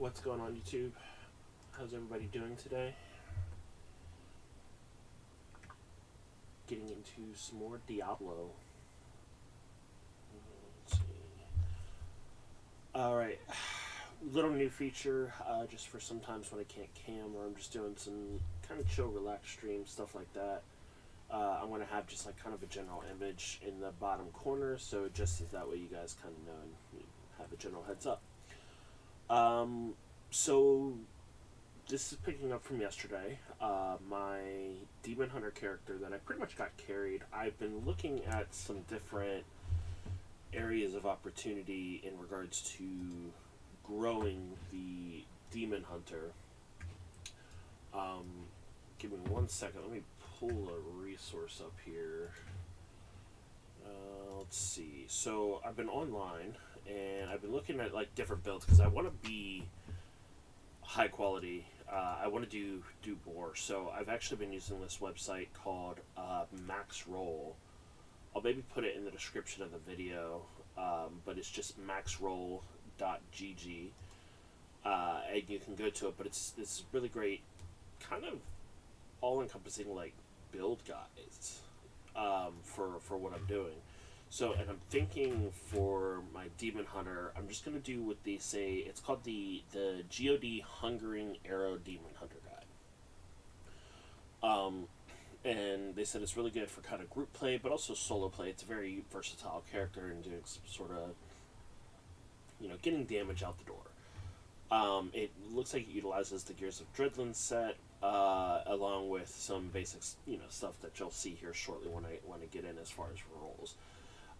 What's going on, YouTube? How's everybody doing today? Getting into some more Diablo. Let's see. Alright. Little new feature, just for sometimes when I can't cam or I'm just doing some kind of chill, relaxed stream, stuff like that. I'm going to have just like kind of a general image in the bottom corner, so just as that way you guys kind of know and have a general heads up. So this is picking up from yesterday. My Demon Hunter character that I pretty much got carried, I've been looking at some different areas of opportunity in regards to growing the Demon Hunter. Give me 1 second. Let me pull a resource up here. Let's see. So I've been online and I've been looking at like different builds because I want to be high quality. I want to do more. So I've actually been using this website called Max Roll. I'll maybe put it in the description of the video, but it's just maxroll.gg. And you can go to it, but it's really great, kind of all-encompassing like build guides for what I'm doing. So, and I'm thinking for my Demon Hunter, I'm just going to do what they say. It's called the GOD Hungering Arrow Demon Hunter Guide. And they said it's really good for kind of group play, but also solo play. It's a very versatile character and doing some sort of, getting damage out the door. It looks like it utilizes the Gears of Dreadland set, along with some basics, stuff that you'll see here shortly when I get in as far as rolls.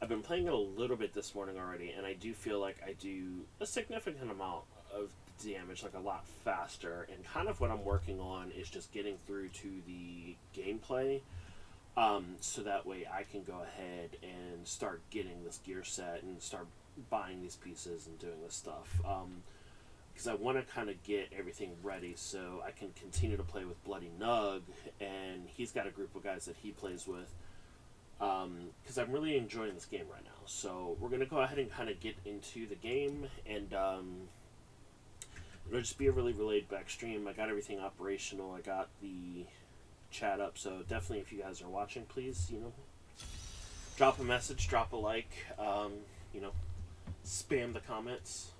I've been playing it a little bit this morning already, and I do feel like I do a significant amount of damage, like a lot faster, and kind of what I'm working on is just getting through to the gameplay, so that way I can go ahead and start getting this gear set and start buying these pieces and doing this stuff, because I want to kind of get everything ready so I can continue to play with Bloody Nug, and he's got a group of guys that he plays with, because I'm really enjoying this game right now. So we're going to go ahead and kind of get into the game, and it'll just be a really laid back stream. I got everything operational. I got the chat up, so definitely if you guys are watching, please, drop a message, drop a like, spam the comments.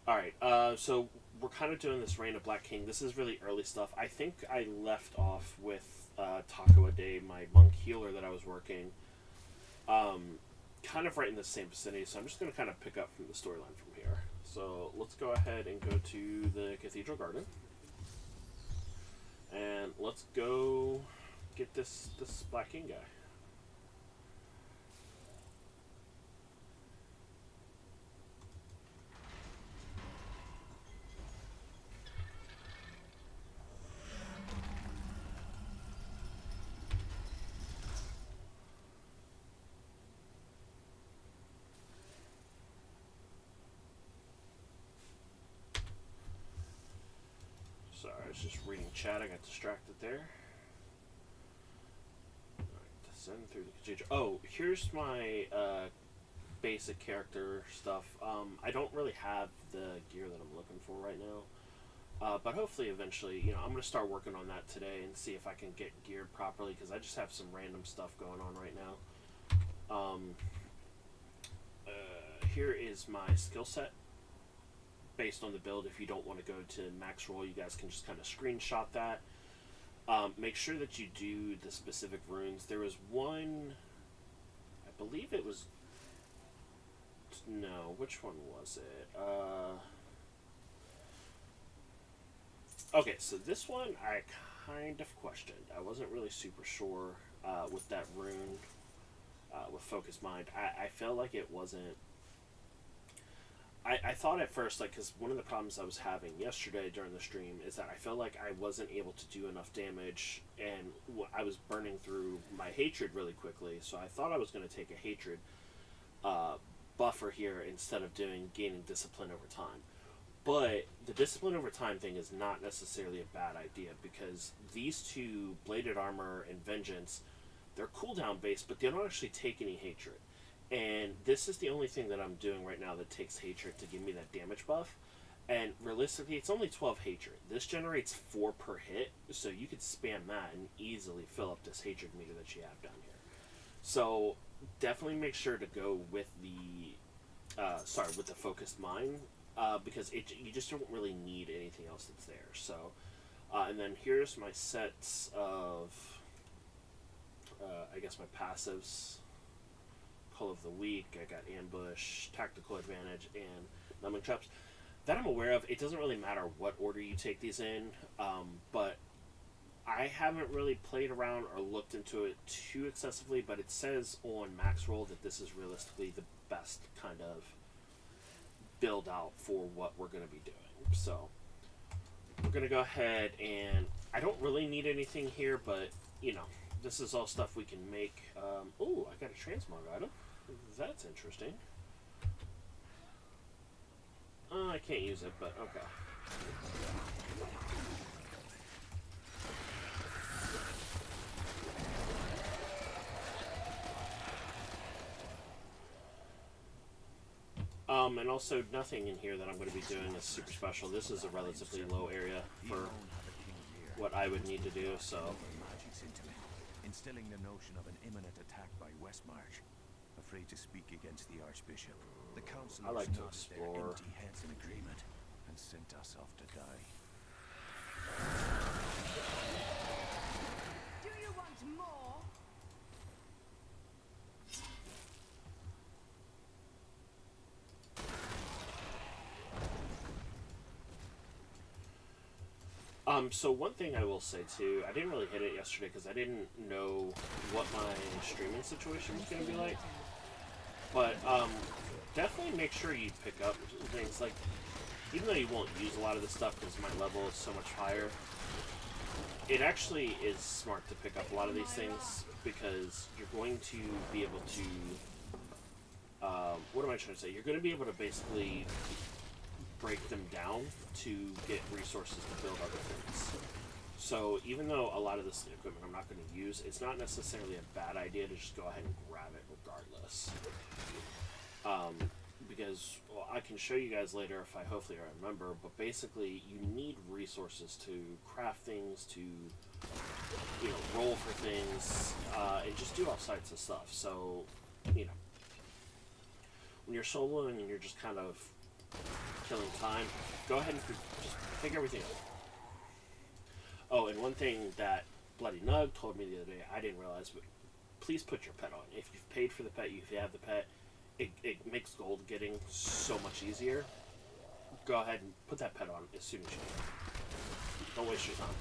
Alright, so we're kind of doing this Reign of Black King. This is really early stuff. I think I left off with Tacooogmg, my monk healer that I was working, kind of right in the same vicinity, so I'm just going to kind of pick up from the storyline from here. So let's go ahead and go to the Cathedral Garden, and let's go get this Black King guy. Sorry, I was just reading chat. I got distracted there. Alright, descend through the cathedral. Oh, here's my basic character stuff. I don't really have the gear that I'm looking for right now. But hopefully eventually, I'm going to start working on that today and see if I can get geared properly, because I just have some random stuff going on right now. Here is my skill set based on the build. If you don't want to go to max roll, you guys can just kind of screenshot that. Make sure that you do the specific runes. There was one, I believe it was, no, which one was it? Okay, so this one I kind of questioned. I wasn't really super sure with that rune, with Focus Mind. I felt like it wasn't, I thought at first, because one of the problems I was having yesterday during the stream is that I felt like I wasn't able to do enough damage, and I was burning through my hatred really quickly, so I thought I was going to take a hatred buffer here instead of gaining discipline over time. But the discipline over time thing is not necessarily a bad idea, because these two, Bladed Armor and Vengeance, they're cooldown based, but they don't actually take any hatred. And this is the only thing that I'm doing right now that takes hatred to give me that damage buff. And realistically, it's only 12 hatred. This generates 4 per hit, so you could spam that and easily fill up this hatred meter that you have down here. So definitely make sure to go with the with the focused mind, because you just don't really need anything else that's there. So, and then here's my sets of, I guess my passives. Call of the Week. I got Ambush, Tactical Advantage, and Numbing Traps. That I'm aware of. It doesn't really matter what order you take these in, but I haven't really played around or looked into it too excessively, but it says on Max Roll that this is realistically the best kind of build out for what we're going to be doing. So we're going to go ahead, and I don't really need anything here, but you know, this is all stuff we can make. Oh, I got a transmog item. That's interesting. I can't use it, but okay. And also nothing in here that I'm going to be doing is super special. This is a relatively low area for what I would need to do, so. Instilling the notion of an imminent attack by Westmarch. Afraid to speak against the Archbishop. The council like to nodded their explore. empty heads in agreement and sent us off to die. Do you want more? So one thing I will say too, I didn't really hit it yesterday because I didn't know what my streaming situation was going to be like. But definitely make sure you pick up things like, even though you won't use a lot of this stuff because my level is so much higher, it actually is smart to pick up a lot of these things because you're going to be able to, what am I trying to say? You're going to be able to basically break them down to get resources to build other things. So even though a lot of this equipment I'm not going to use, it's not necessarily a bad idea to just go ahead and grab it regardless. Because, well, I can show you guys later if I hopefully remember, but basically you need resources to craft things, to, you know, roll for things, and just do all sorts of stuff. So, you know, when you're soloing and you're just kind of killing time, go ahead and just pick everything up. Oh, and one thing that Bloody Nug told me the other day, I didn't realize, but please put your pet on. If you've paid for the pet, if you have the pet, it makes gold getting so much easier. Go ahead and put that pet on as soon as you can. Don't waste your time.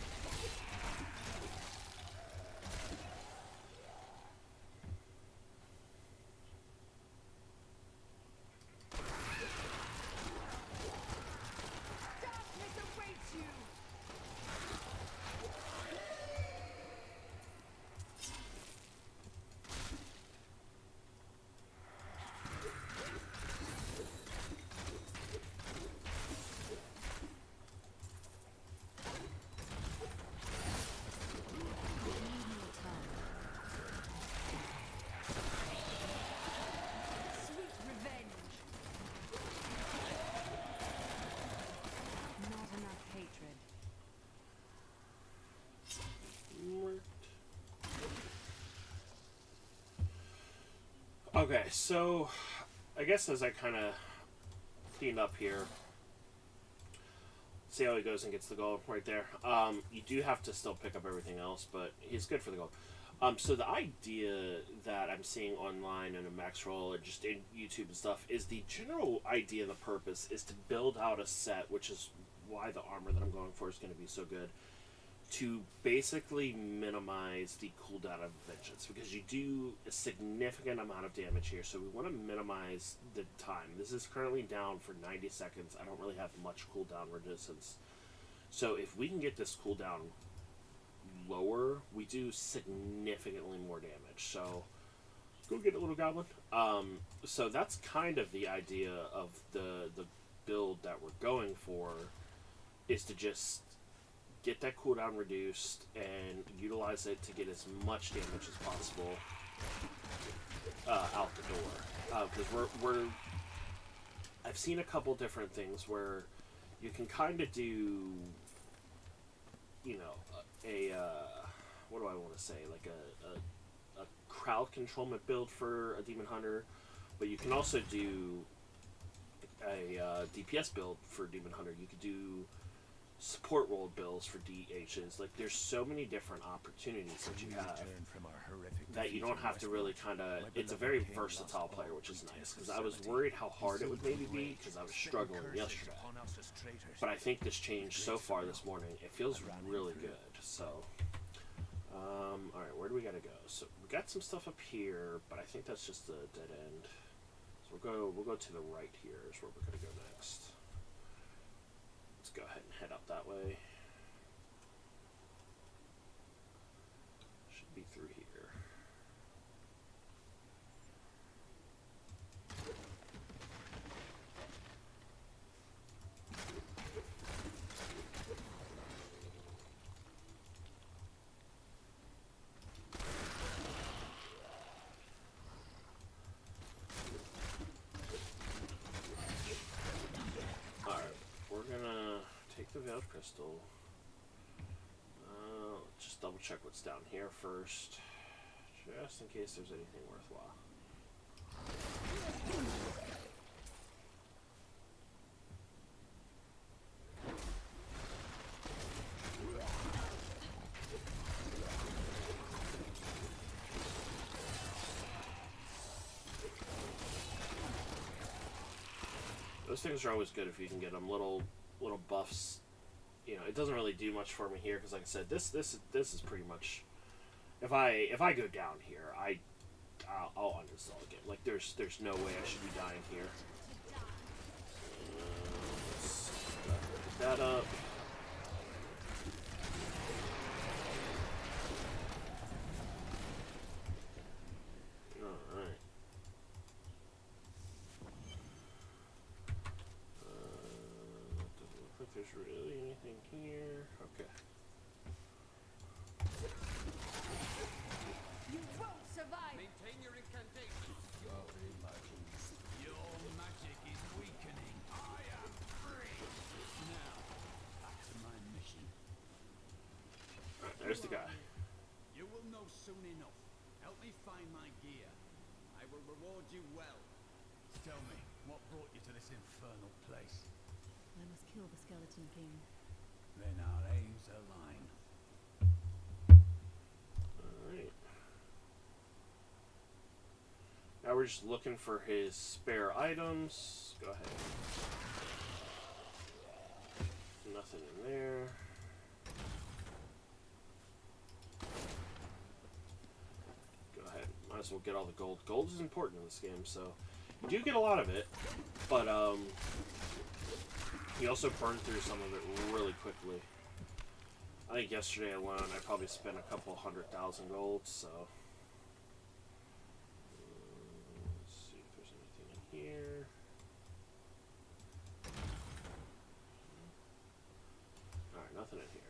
Okay, so I guess as I kind of clean up here, see how he goes and gets the gold right there. You do have to still pick up everything else, but he's good for the gold. So the idea that I'm seeing online in a max roll or just in YouTube and stuff is the general idea, the purpose is to build out a set, which is why the armor that I'm going for is going to be so good, to basically minimize the cooldown of vengeance, because you do a significant amount of damage here, so we want to minimize the time. This is currently down for 90 seconds. I don't really have much cooldown resistance, so if we can get this cooldown lower, we do significantly more damage. So go get a little goblin. So that's kind of the idea of the build that we're going for, is to just get that cooldown reduced and utilize it to get as much damage as possible out the door. Because I've seen a couple different things where you can kind of do, you know, what do I want to say, like a crowd controlment build for a demon hunter, but you can also do a DPS build for demon hunter. You could do support role builds for DHs. Like, there's so many different opportunities that you have that you don't have to really kind of. It's a very versatile player, which is nice, because I was worried how hard it would maybe be, because I was struggling yesterday. But I think this change so far this morning, it feels really good. So, all right, where do we gotta go? So we got some stuff up here, but I think that's just a dead end. So we'll go to the right here is where we're gonna go next. Let's go ahead and head up that way. Should be through here. The Veiled Crystal. Just double check what's down here first, just in case there's anything worthwhile. Those things are always good if you can get them little buffs. You know, it doesn't really do much for me here because, like I said, this is pretty much. If I go down here, I'll uninstall again. Like, there's no way I should be dying here. Let's pick that up. All right. Doesn't look like there's really anything here. Okay. You won't survive. Maintain your incantations. Your magic is weakening. I am free. Now, back to my mission. Alright, there's the guy. You will know soon enough. Help me find my gear. I will reward you well. Tell me, what brought you to this infernal place? I must kill the Skeleton King. Then our aims align. Alright. Now we're just looking for his spare items. Go ahead. Nothing in there. Go ahead. Might as well get all the gold. Gold is important in this game, so you do get a lot of it, but you also burn through some of it really quickly. I think yesterday alone I probably spent a couple 100,000 gold, so let's see if there's anything in here. Alright, nothing in here.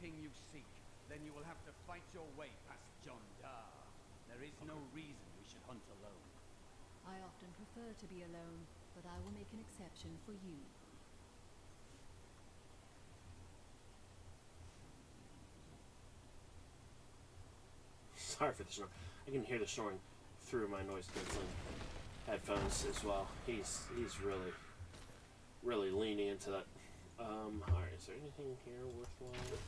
King you seek, then you will have to fight your way past John Dar. There is no reason we should hunt alone. I often prefer to be alone, but I will make an exception for you. Sorry for the snore. I can hear the snoring through my noise canceling headphones as well. He's really leaning into that. Alright, is there anything here worthwhile?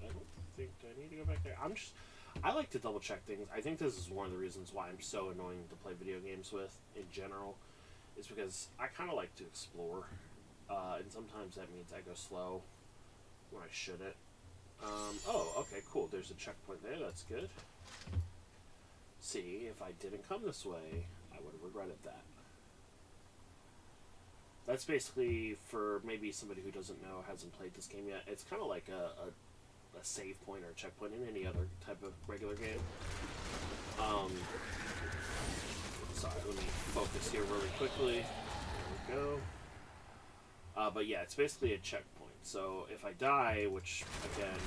I don't think I need to go back there. I like to double check things. I think this is one of the reasons why I'm so annoying to play video games with in general, is because I kind of like to explore, and sometimes that means I go slow when I shouldn't. Oh, okay, cool. There's a checkpoint there. That's good. See, if I didn't come this way, I would have regretted that. That's basically, for maybe somebody who doesn't know, hasn't played this game yet, it's kind of like a save point or a checkpoint in any other type of regular game. Sorry, let me focus here really quickly. There we go. But yeah, it's basically a checkpoint. So if I die, which, again,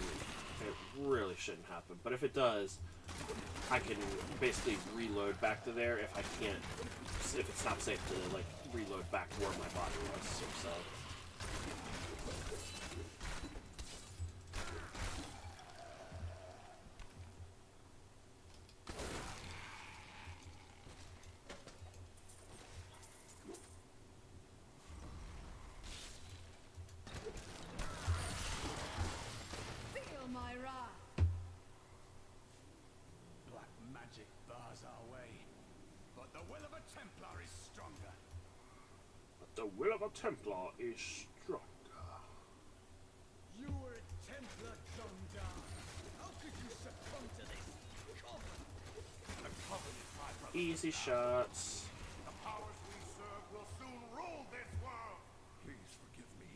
it really shouldn't happen, but if it does, I can basically reload back to there if I can't, if it's not safe to, like, reload back to where my body was, so. Feel my wrath. Black magic bars our way, but the will of a Templar is stronger. But the will of a Templar is stronger. You were a Templar Dundar. How could you succumb to this coven? The coven is my brother. Easy shots. The powers we serve will soon rule this world. Please forgive me.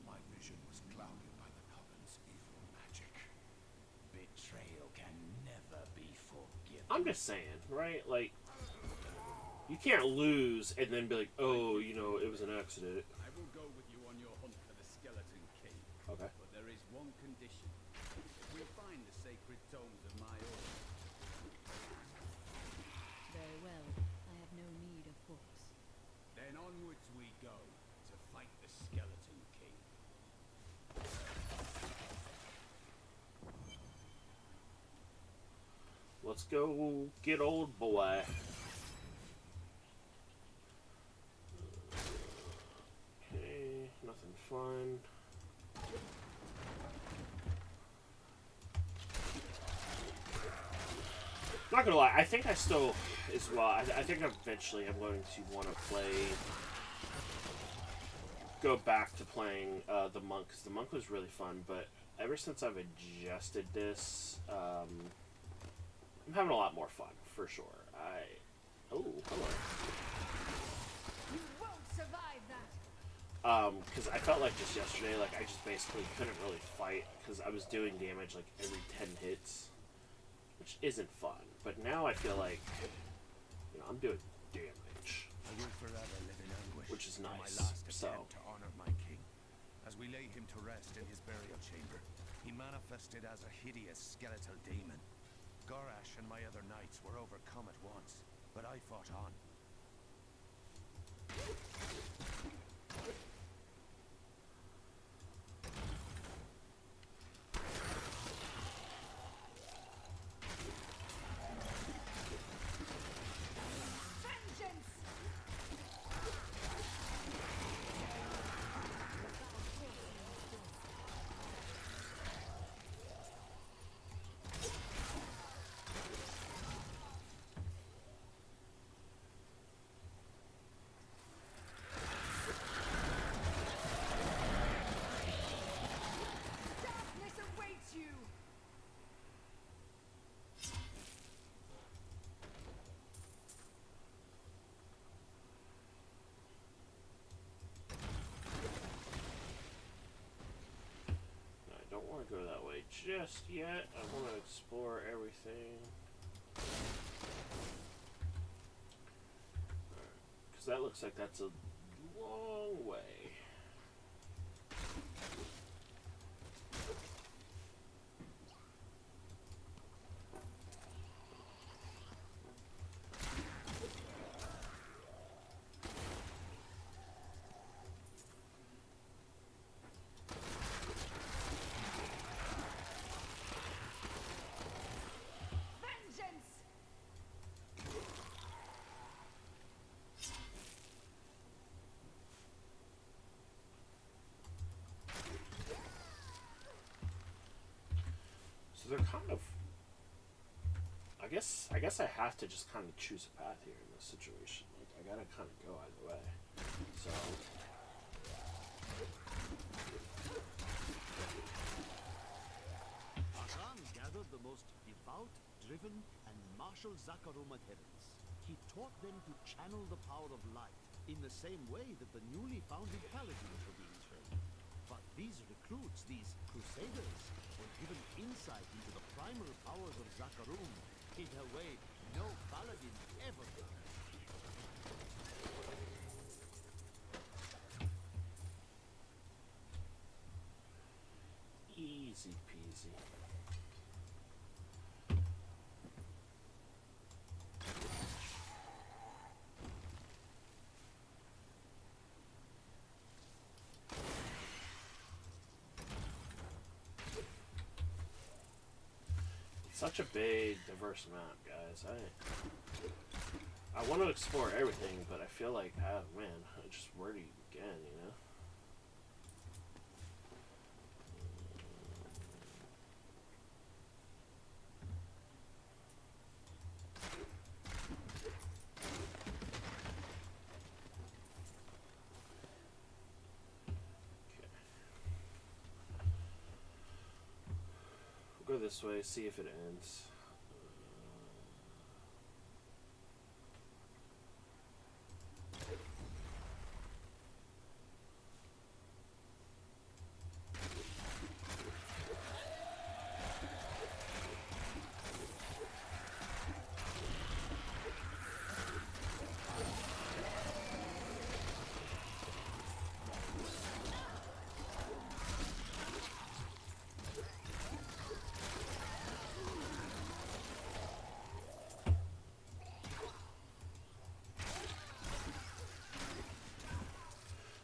My vision was clouded by the coven's evil magic. Betrayal can never be forgiven. I'm just saying, right? Like, you can't lose and then be like, oh, you know, it was an accident. I will go with you on your hunt for the skeleton king. Okay. But there is one condition. If we find the sacred tomes of my order. Very well. I have no need of books. Then onwards we go to fight the skeleton king. Let's go get old boy. Okay, nothing fun. Not gonna lie, I think I still, as well, I think eventually I'm going to want to go back to playing the monk, because the monk was really fun, but ever since I've adjusted this, I'm having a lot more fun, for sure. Oh, hello. You won't survive that. Because I felt like just yesterday, like, I just basically couldn't really fight, because I was doing damage, like, every 10 hits, which isn't fun. But now I feel like, you know, I'm doing damage, I will forever live in anguish which is for nice, my last so. attempt to honor my king. As we lay him to rest in his burial chamber, he manifested as a hideous skeletal demon. Gorash and my other knights were overcome at once, but I fought on. Vengeance! Darkness awaits you! I don't want to go that way just yet. I want to explore everything. Because that looks like that's a long way. Vengeance! So they're kind of. I guess I have to just kind of choose a path here in this situation. Like, I gotta kind of go either way. So. marshal Zakarum adherents. He taught them to channel the power of light in the same way that the newly founded paladins were being trained. But these recruits, these crusaders, were given insight into the primal powers of Zakarum in a way no paladin ever did. Easy peasy. Such a big, diverse map, guys. I want to explore everything, but I feel like, oh man, just where do you begin, you know? Go this way, see if it ends.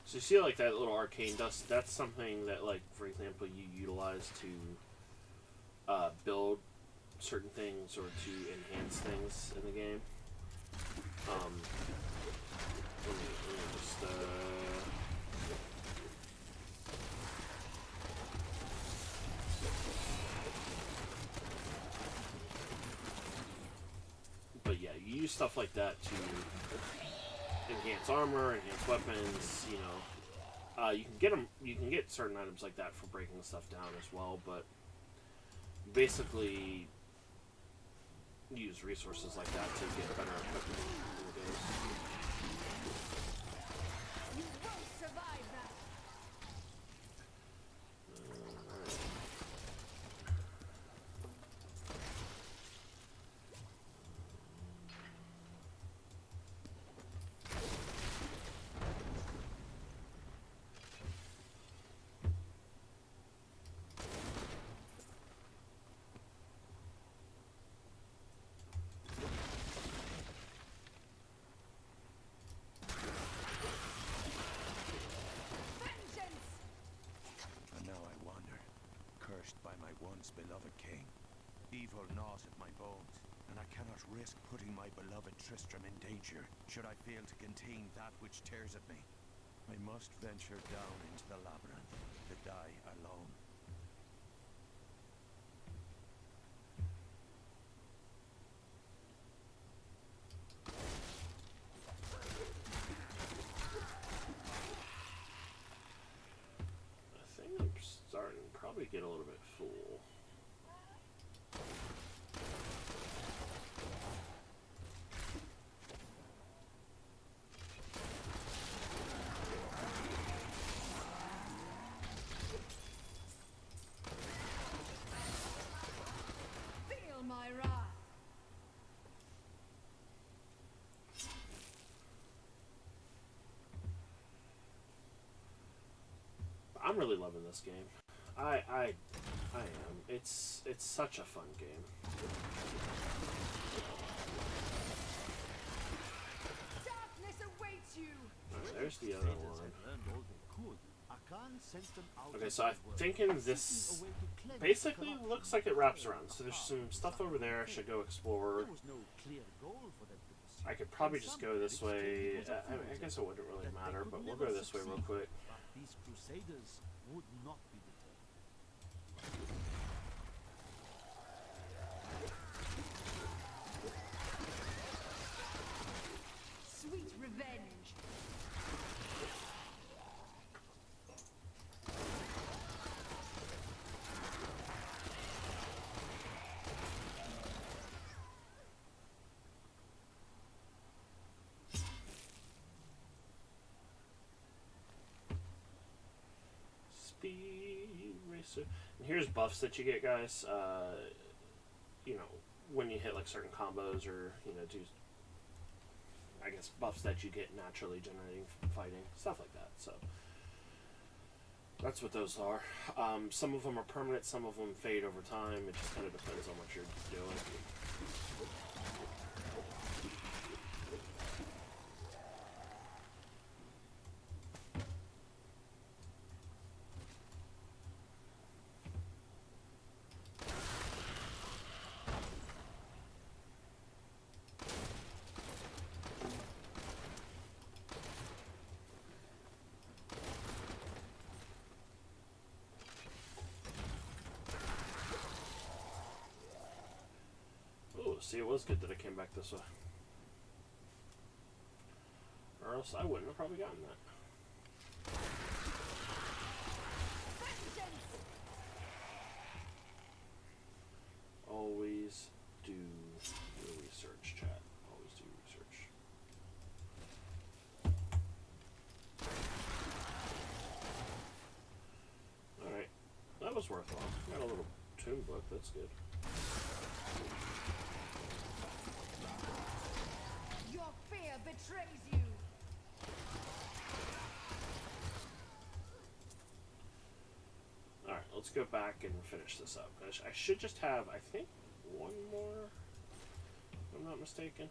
So you see, like, that little arcane dust, that's something that, like, for example, you utilize to build certain things or to enhance things in the game. Let me just, but yeah, you use stuff like that to enhance armor, enhance weapons, you know. You can get them. You can get certain items like that for breaking stuff down as well, but basically use resources like that to get better equipment in the games. You won't survive that. By my once beloved king. Evil gnaws at my bones, and I cannot risk putting my beloved Tristram in danger should I fail to contain that which tears at me. I must venture down into the labyrinth to die alone. I think I'm starting to probably get a little bit full. Feel my wrath. I'm really loving this game. I am. It's such a fun game. Darkness awaits you. Alright, there's the other Crusaders one. had learned all they could. Akan sent them out Okay, into so the I'm world, thinking seeking this a way to cleanse basically corruption looks like it wraps from around. So the there's heart some of stuff over there I should go explore. There was no clear goal for them to pursue. I could probably And just some go this critics way. told it was a I fool's guess it wouldn't really that they matter, could but we'll never go this way real succeed. quick. But these crusaders would not be deterred. Sweet revenge. Speed Racer. And here's buffs that you get, guys. You know, when you hit like certain combos or, you know, do, I guess, buffs that you get naturally generating from fighting, stuff like that. So that's what those are. Some of them are permanent, some of them fade over time. It just kind of depends on what you're doing. See, it was good that I came back this way. Or else I wouldn't have probably gotten that. Always do your research, chat. Always do research. Alright. That was worthwhile. Got a little tune book, that's good. Your fear betrays you. Alright, let's go back and finish this up. I should just have, I think, one more, if I'm not mistaken.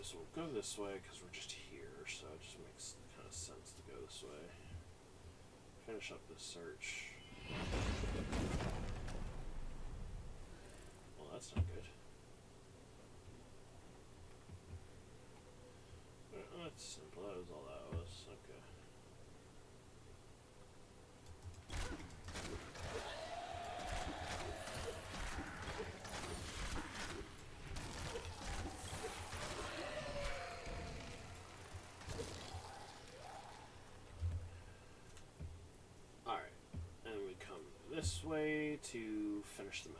So we'll go this way because we're just here, so it just makes kind of sense to go this way. Finish up this search. Well, that's not good. That's simple. That was all that was. Okay. This way to finish the map.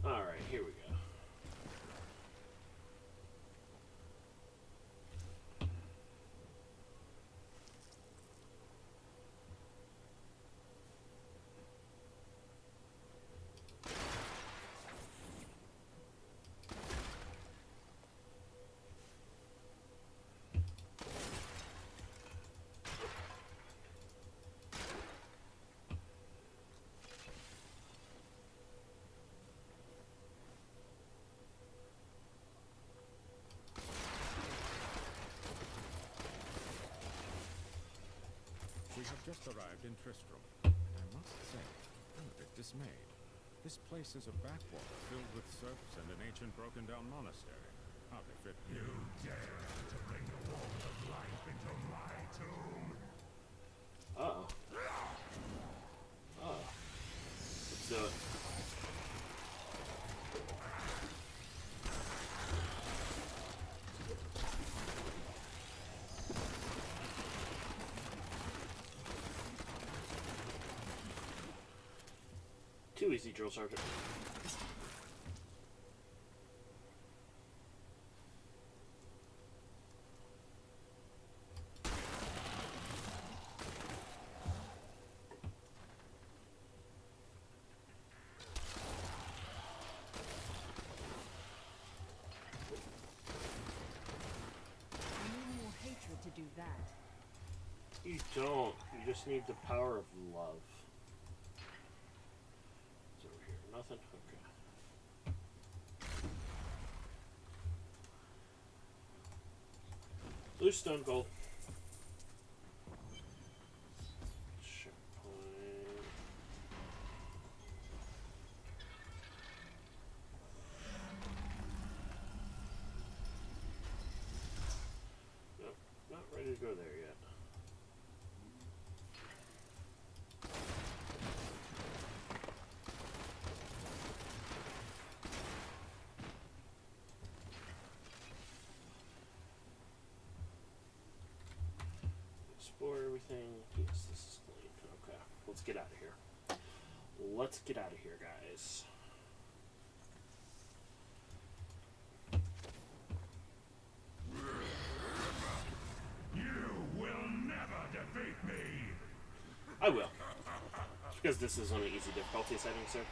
Alright, here we go. We have just arrived in Tristram, and I must say, I'm a bit dismayed. This place is a backwater filled with serfs and an ancient broken-down monastery. Hardly fit. You dare to bring the wall of life into my tomb? Uh-oh. Too easy, Drill Sergeant. I need more hatred to do that. You don't. You just need the power of love. It's over here. Nothing? Okay. Blue stone gold. Checkpoint. Nope. Not ready to go there yet. Explore everything. Yes, this is clean. Okay, let's get out of here. Let's get out of here, guys. You will never defeat me! I will. Because this is on an easy difficulty setting, sir.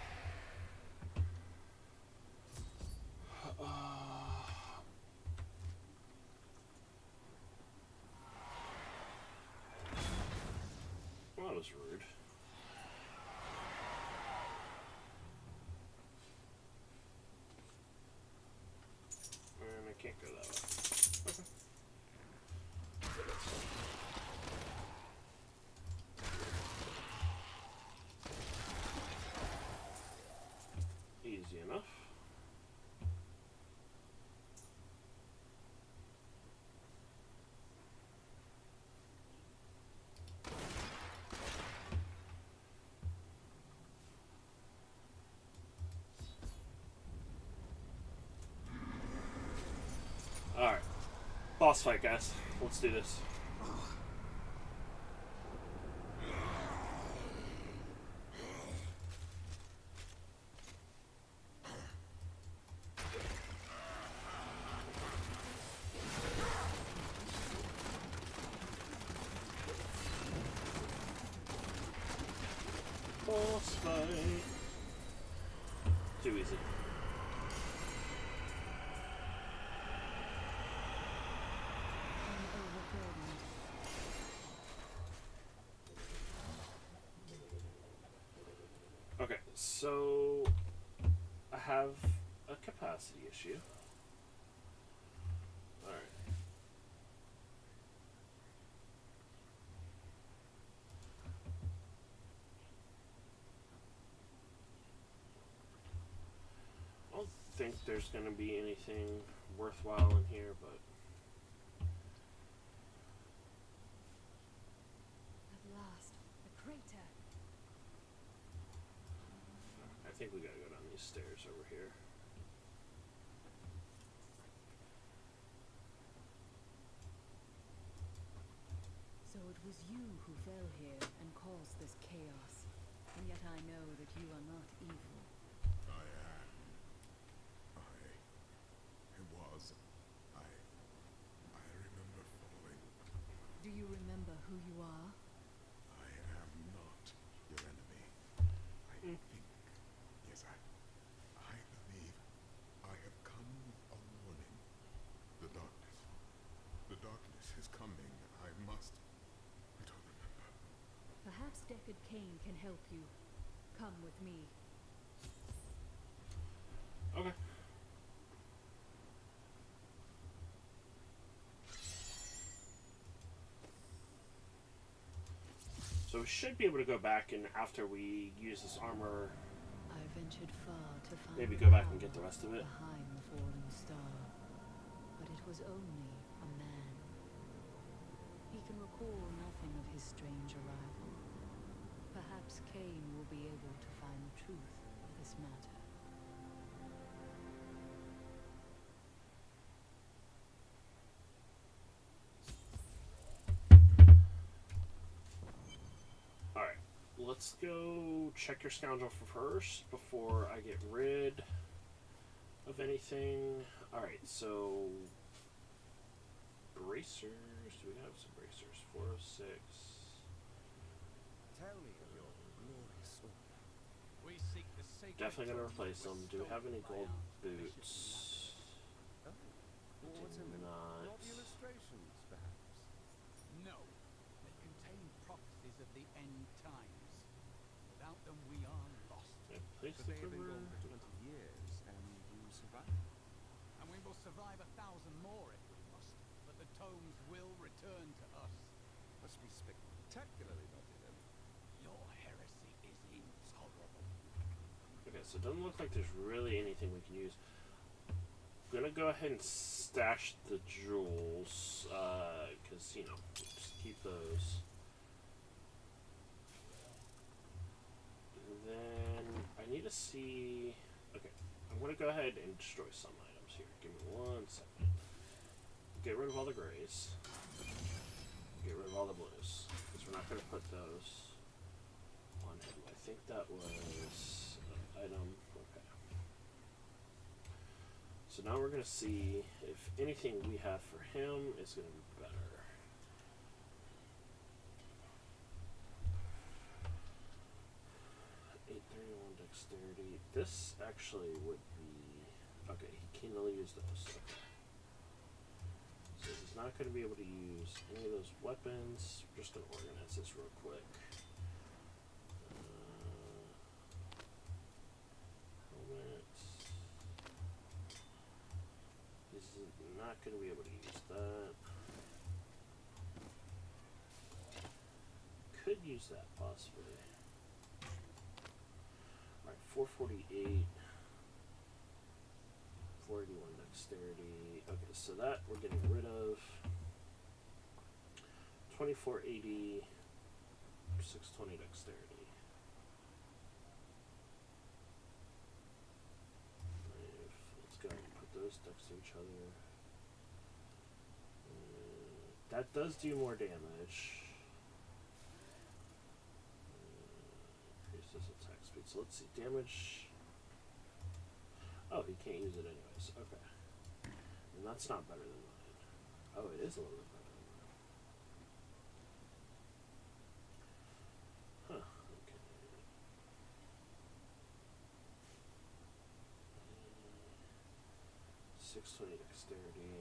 Well, that was rude. And I can't go that way. Okay. Easy enough. Alright. Boss fight, guys. Let's do this. Boss fight. Too easy. I'm overburdened. Okay, so I have a capacity issue. Alright. I don't think there's going to be anything worthwhile in here, but At last, a crater. I think we gotta go down these stairs over here. So it was you who fell here and caused this chaos. And yet I know that you are not evil. I am. It was. I remember falling. Do you remember who you are? I am not your enemy. I think. Yes, I believe I have come with a warning. The darkness. The darkness is coming. I must. I don't remember. Perhaps Deckard Cain can help you. Come with me. Okay. So we should be able to go back, and after we use this armor, I ventured far to find maybe go back and get the rest of it. behind the fallen star. But it was only a man. He can recall nothing of his strange arrival. Perhaps Cain will be able to find the truth of this matter. let's go check your scoundrel first before I get rid of anything. Alright, so bracers. Do we have some bracers? 406. Tell me of your glorious order. We seek the sacred Definitely gonna tome replace them. Do we have any gold boots? What's in them? Not. Not illustrations, perhaps? No. They contain prophecies of the end times. Without them, we are lost. Yeah, place But the they have been river. gone for 20 years, and you survived. And we will survive 1,000 more if we must. But the tomes will return to us. Must be spectacularly naughty, then. Your heresy is intolerable. Okay, so it doesn't look like there's really anything we can use. I'm gonna go ahead and stash the jewels, because, you know, just keep those. And then I need to see. Okay, I'm gonna go ahead and destroy some items here. Give me 1 second. Get rid of all the grays. Get rid of all the blues, because we're not gonna put those on him. I think that was an item. Okay. So now we're gonna see if anything we have for him is gonna be better. Dexterity. This actually would be okay. He can only use those. Okay. So he's not going to be able to use any of those weapons. We're just going to organize this real quick. Helmets. He's not going to be able to use that. Could use that possibly. Alright, 448. 481 dexterity. Okay, so that we're getting rid of. 2480. 620 dexterity. Let's go ahead and put those next to each other. That does do more damage. Increases attack speed. So let's see. Damage. Oh, he can't use it anyways. Okay. And that's not better than mine. Oh, it is a little bit better than mine. Huh. Okay. 620 dexterity.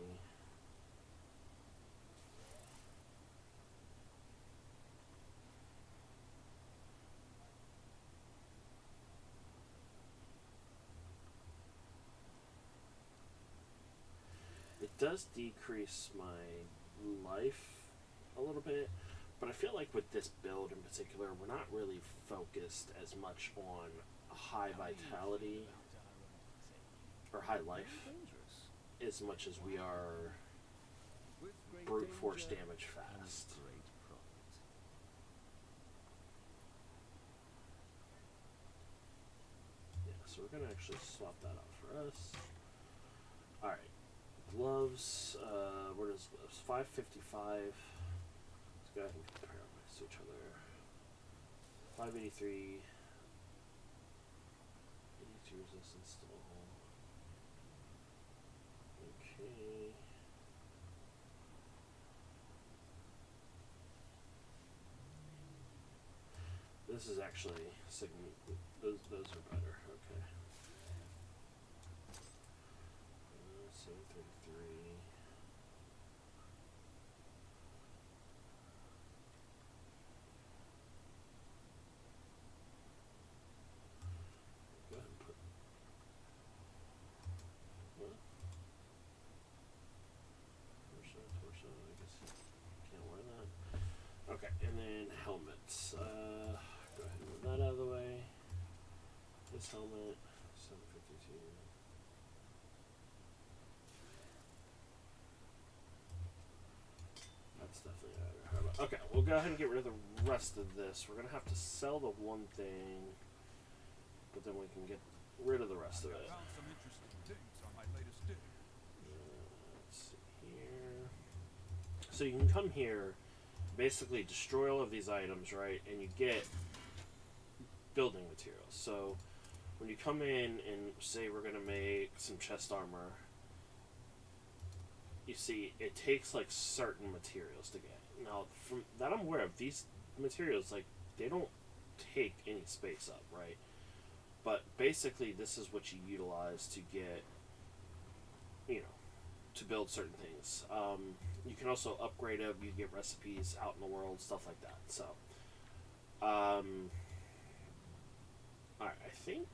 It does decrease my life a little bit, but I feel like with this build in particular, we're not really focused as much on high vitality or high life as much as we are brute force damage fast. Yeah, so we're gonna actually swap that out for us. Alright. Gloves, where does gloves? 555. Let's go ahead and compare them next to each other. 583. 82 resistance to all. Okay. This is actually those are better. Okay. 733. Go ahead and put what? Torso. I guess you can't wear that. Okay, and then helmets. Go ahead and move that out of the way. This helmet, 752. That's definitely better. Okay, we'll go ahead and get rid of the rest of this. We're gonna have to sell the one thing, but then we can get rid of the rest of it. Found some interesting things on my latest dig. Let's see here. So you can come here, basically destroy all of these items, right? And you get building materials. So when you come in and say we're gonna make some chest armor, you see it takes like certain materials to get. Now, from that I'm aware of, these materials like they don't take any space up, right? But basically, this is what you utilize to get, you know, to build certain things. You can also upgrade them. You get recipes out in the world, stuff like that. So, alright, I think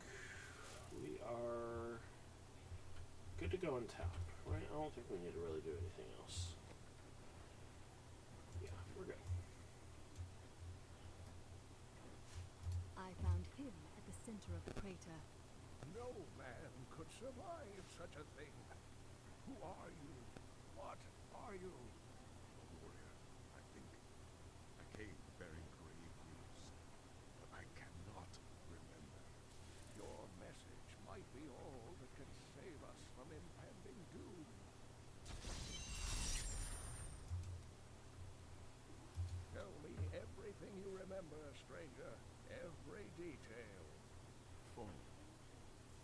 we are good to go in town, right? I don't think we need to really do anything else. Yeah, we're good. I found him at the center of the crater. No man could survive such a thing. Who are you? What are you? A warrior, I think. I came bearing grave news, but I cannot remember. Your message might be all that can save us from impending doom. Tell me everything you remember, stranger. Every detail. Fall,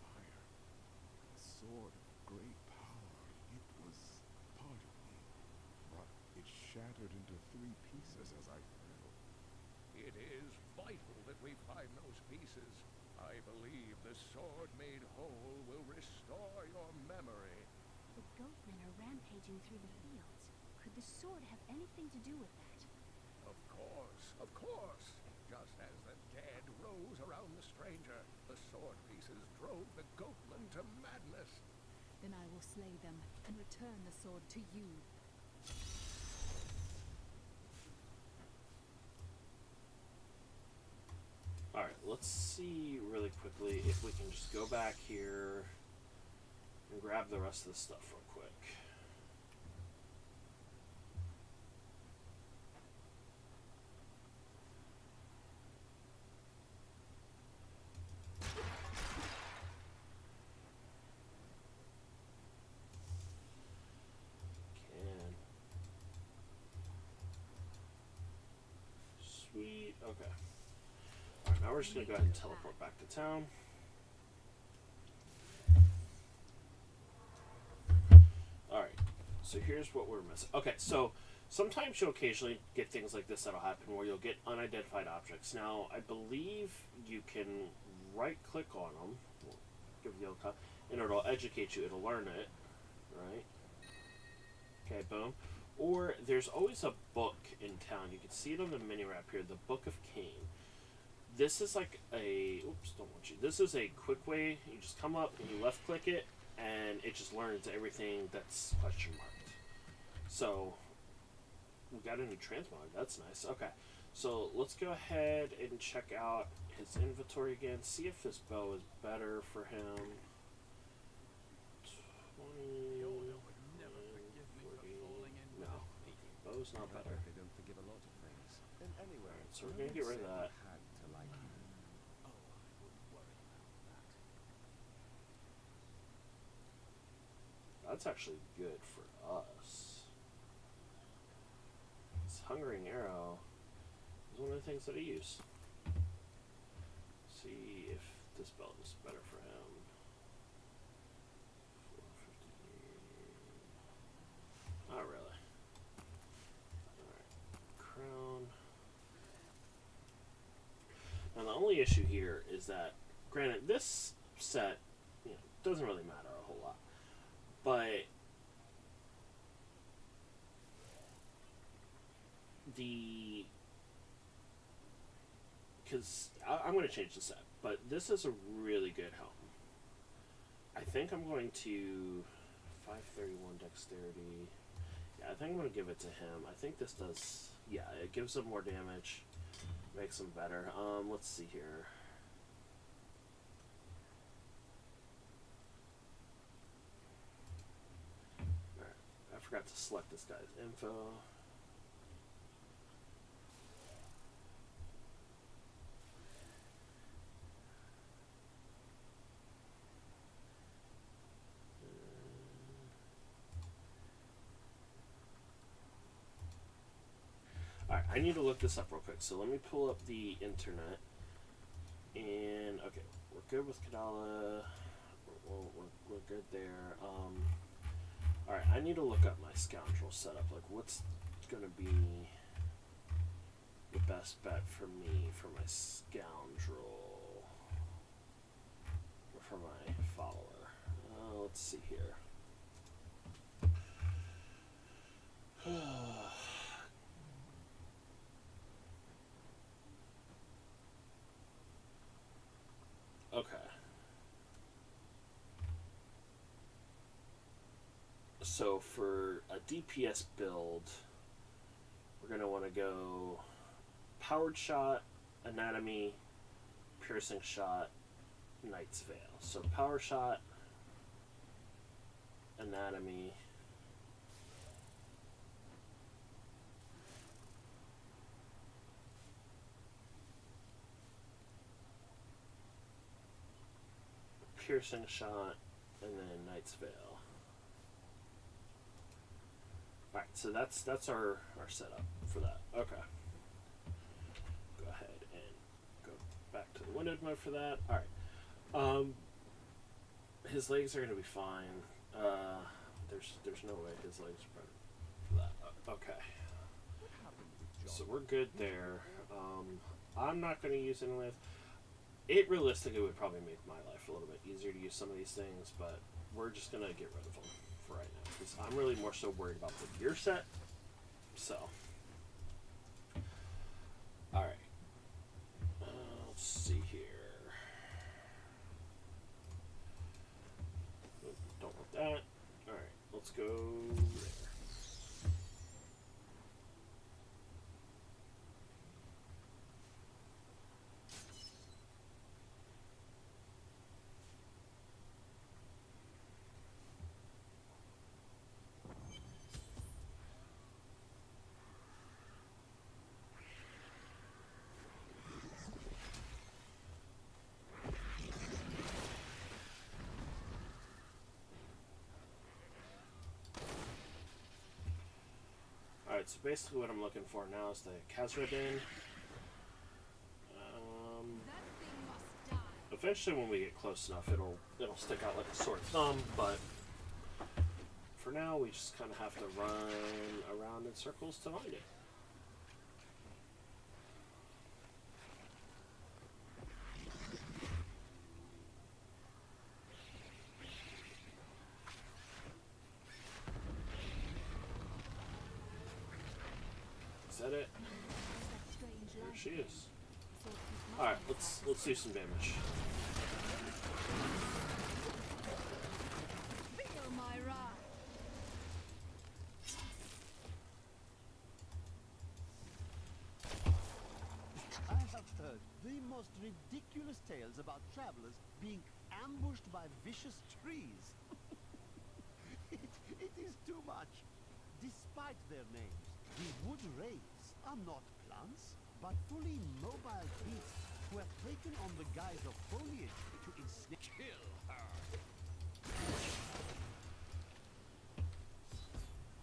fire, a sword of great power. It was part of me, but it shattered into 3 pieces as I fell. It is vital that we find those pieces. I believe the sword made whole will restore your memory. The goatmen are rampaging through the fields. Could the sword have anything to do with that? Of course, of course. Just as the dead rose around the stranger, the sword pieces drove the goatmen to madness. Then I will slay them and return the sword to you. Alright, let's see really quickly if we can just go back here and grab the rest of the stuff real quick. Sweet, okay. Alright, now we're just gonna go ahead and teleport back to town. Alright, so here's what we're missing. Okay, so sometimes you'll occasionally get things like this that'll happen where you'll get unidentified objects. Now, I believe you can right click on them, give you a copy, and it'll educate you, it'll learn it, right? Okay, boom. Or there's always a book in town. You can see it on the mini map here, the Book of Cain. This is like a, oops, don't want you. This is a quick way. You just come up and you left click it, and it just learns everything that's question marked. So we got a new transmog. That's nice. Okay, so let's go ahead and check out his inventory again. See if this bow is better for him. 20. Bow's not better. They don't forgive a lot of things. And anyway, So we're gonna get rid of that. had to like you. Oh, I wouldn't worry about that. That's actually good for us. This Hungering Arrow is one of the things that I use. See if this belt is better for him. 450. Not really. Crown. Now the only issue here is that, granted, this set, you know, doesn't really matter a whole lot, but because I'm going to change the set, but this is a really good helm. I think I'm going to 531 dexterity. Yeah, I think I'm going to give it to him. I think this does, yeah, it gives him more damage, makes him better. Let's see here. Alright, I forgot to select this guy's info. Alright, I need to look this up real quick, so let me pull up the internet. And okay, we're good with Kadala. We're good there. All right, I need to look up my scoundrel setup. Like, what's gonna be the best bet for me for my scoundrel or for my follower? Let's see here. Okay. So for a DPS build, we're going to want to go powered shot, anatomy, piercing shot, Knight's Veil. So power shot, anatomy, piercing shot, and then Knight's Veil. Alright, so that's our setup for that. Okay. Go ahead and go back to the windowed mode for that. Alright. His legs are gonna be fine. There's no way his legs are better for that. Okay. So we're good there. I'm not gonna use any with it. Realistically would probably make my life a little bit easier to use some of these things, but we're just gonna get rid of them for right now because I'm really more so worried about the gear set. So, all right. Let's see here. Don't want that. All right, let's go there. Alright, so basically what I'm looking for now is the Kazradin. Eventually when we get close enough it'll stick out like a sore thumb, but for now we just kind of have to run around in circles to find it. Is that it? There she is. Alright, let's do some damage. Feel my wrath. I have heard the most ridiculous tales about travelers being ambushed by vicious trees. it is too much. Despite their names, the wood wraiths are not plants, but fully mobile beasts who have taken on the guise of foliage to ensnare. Kill her.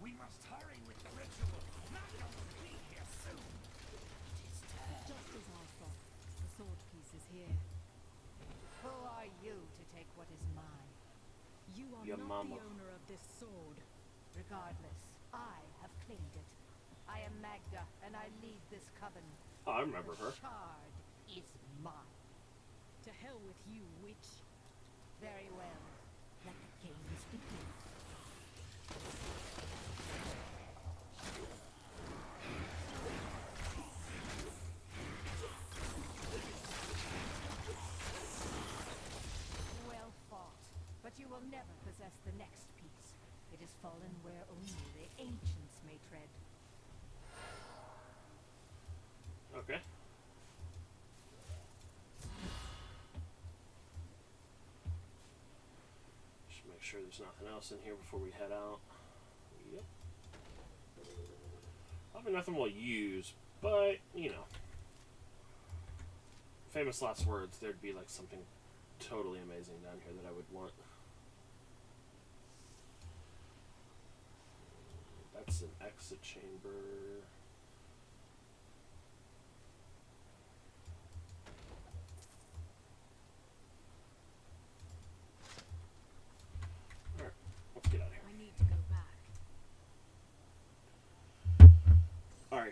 We must hurry with the ritual. Not going to be here soon. Just as I thought, the sword piece is here. Who are you to take what is mine? You are Your not mama. the owner of this sword. Regardless, I have claimed it. I am Magda, and I lead this coven. Oh, I remember her. The shard is mine. To hell with you, witch. Very well. Let the games begin. Well fought, but you will never possess the next piece. It has fallen where only the ancients may tread. Okay. Just make sure there's nothing else in here before we head out. Yep. Probably nothing we'll use, but, you know. Famous last words, there'd be like something totally amazing down here that I would want. That's an exit chamber.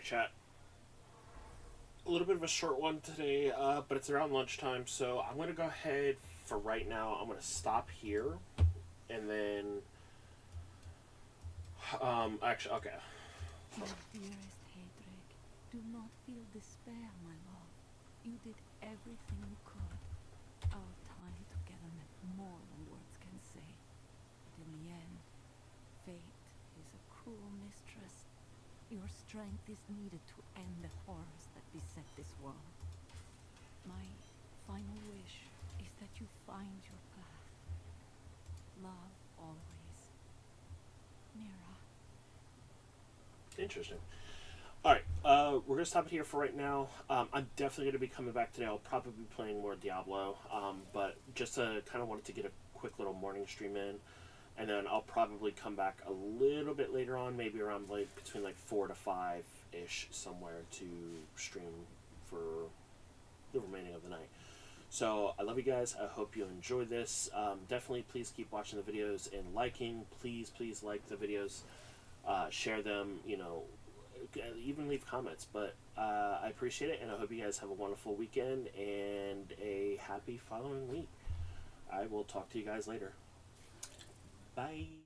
Alright, chat. A little bit of a short one today, but it's around lunchtime, so I'm going to go ahead for right now. I'm going to stop here, and then... actually, okay. My dearest Hadric, do not feel despair, my love. You did everything you could. Our time together meant more than words can say. But in the end, fate is a cruel mistress. Your strength is needed to end the horrors that beset this world. My final wish is that you find your path. Love always. Mira. Interesting. Alright, we're going to stop it here for right now. I'm definitely going to be coming back today. I'll probably be playing more Diablo, but just kind of wanted to get a quick little morning stream in. And then I'll probably come back a little bit later on, maybe around like between like 4 to 5-ish somewhere to stream for the remaining of the night. So I love you guys. I hope you enjoy this. Definitely please keep watching the videos and liking. Please like the videos. Share them, you know, even leave comments. But I appreciate it, and I hope you guys have a wonderful weekend and a happy following week. I will talk to you guys later. Bye.